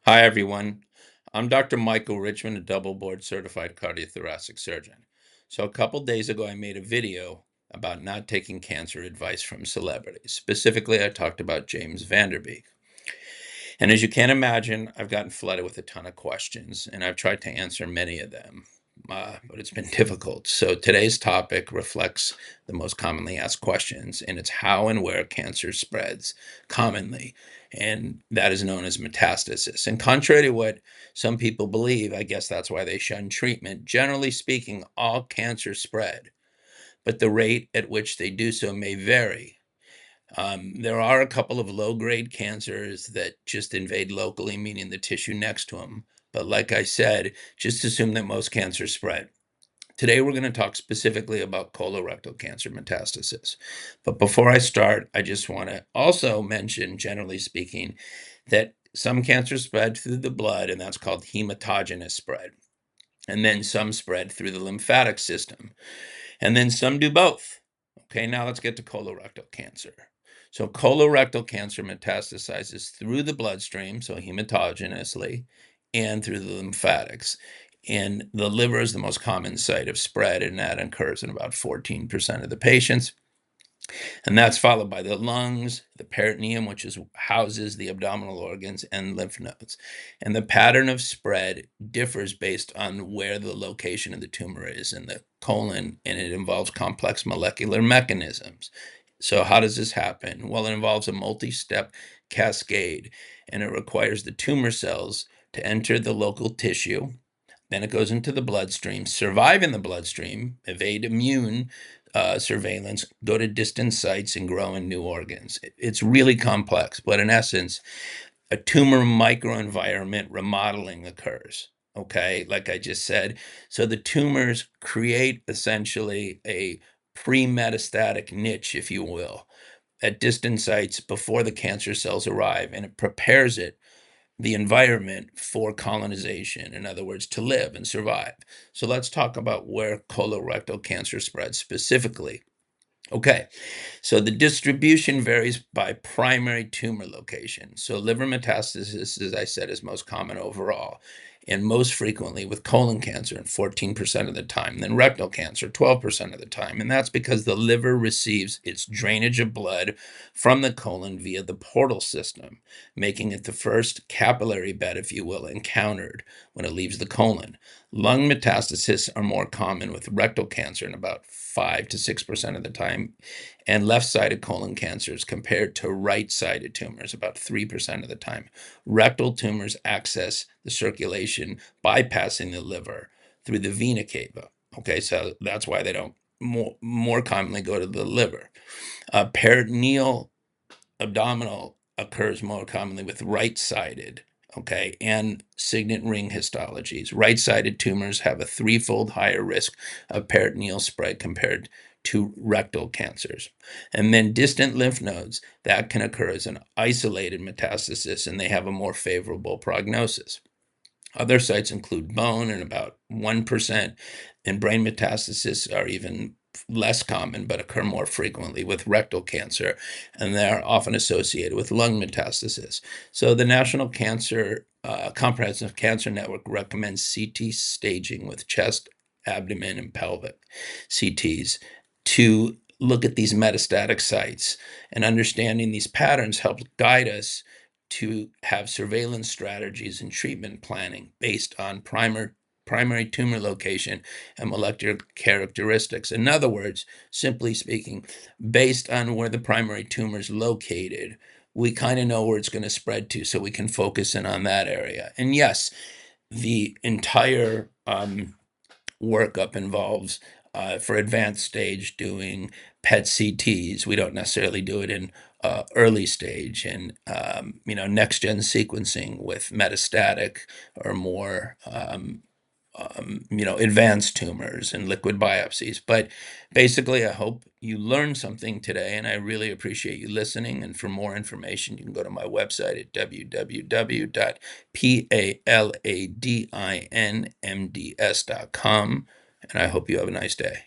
Hi, everyone. I'm Dr. Michael Richman, a double board certified cardiothoracic surgeon. So, a couple days ago, I made a video about not taking cancer advice from celebrities. Specifically, I talked about James Vanderbeek. And as you can imagine, I've gotten flooded with a ton of questions, and I've tried to answer many of them, but it's been difficult. So, today's topic reflects the most commonly asked questions, and it's how and where cancer spreads commonly. And that is known as metastasis. And contrary to what some people believe, I guess that's why they shun treatment. Generally speaking, all cancers spread, but the rate at which they do so may vary. There are a couple of low-grade cancers that just invade locally, meaning the tissue next to them. But like I said, just assume that most cancers spread. Today, we're going to talk specifically about colorectal cancer metastasis. But before I start, I just want to also mention, generally speaking, that some cancers spread through the blood, and that's called hematogenous spread. And then some spread through the lymphatic system. And then some do both. Okay, now let's get to colorectal cancer. So, colorectal cancer metastasizes through the bloodstream, so hematogenously, and through the lymphatics. And the liver is the most common site of spread, and that occurs in about 14% of the patients. And that's followed by the lungs, the peritoneum, which houses the abdominal organs, and lymph nodes. And the pattern of spread differs based on where the location of the tumor is in the colon, and it involves complex molecular mechanisms. So how does this happen? Well, it involves a multi-step cascade, and it requires the tumor cells to enter the local tissue. Then it goes into the bloodstream, survive in the bloodstream, evade immune surveillance, go to distant sites, and grow in new organs. It's really complex, but in essence, a tumor microenvironment remodeling occurs. Okay, like I just said. So the tumors create essentially a pre-metastatic niche, if you will, at distant sites before the cancer cells arrive, and it prepares the environment for colonization, in other words, to live and survive. So let's talk about where colorectal cancer spreads specifically. Okay, so the distribution varies by primary tumor location. So liver metastasis, as I said, is most common overall, and most frequently with colon cancer in 14% of the time, then rectal cancer 12% of the time. And that's because the liver receives its drainage of blood from the colon via the portal system, making it the first capillary bed, if you will, encountered when it leaves the colon. Lung metastases are more common with rectal cancer in about 5 to 6% of the time, and left-sided colon cancers compared to right-sided tumors about 3% of the time. Rectal tumors access the circulation bypassing the liver through the vena cava. Okay, so that's why they don't more commonly go to the liver. Peritoneal abdominal occurs more commonly with right-sided, okay, and signet ring histologies. Right-sided tumors have a threefold higher risk of peritoneal spread compared to rectal cancers. And then distant lymph nodes, that can occur as an isolated metastasis, and they have a more favorable prognosis. Other sites include bone, and about 1%, and brain metastases are even less common but occur more frequently with rectal cancer, and they're often associated with lung metastasis. So the National Comprehensive Cancer Network recommends CT staging with chest, abdomen, and pelvic CTs to look at these metastatic sites, and understanding these patterns helps guide us to have surveillance strategies and treatment planning based on primary tumor location and molecular characteristics. In other words, simply speaking, based on where the primary tumor is located, we kind of know where it's going to spread to, so we can focus in on that area. And yes, the entire workup involves, for advanced stage, doing PET CTs. We don't necessarily do it in early stage, and next gen sequencing with metastatic or more advanced tumors and liquid biopsies. But basically, I hope you learned something today, and I really appreciate you listening. And for more information, you can go to my website at www.paladinmds.com. And I hope you have a nice day.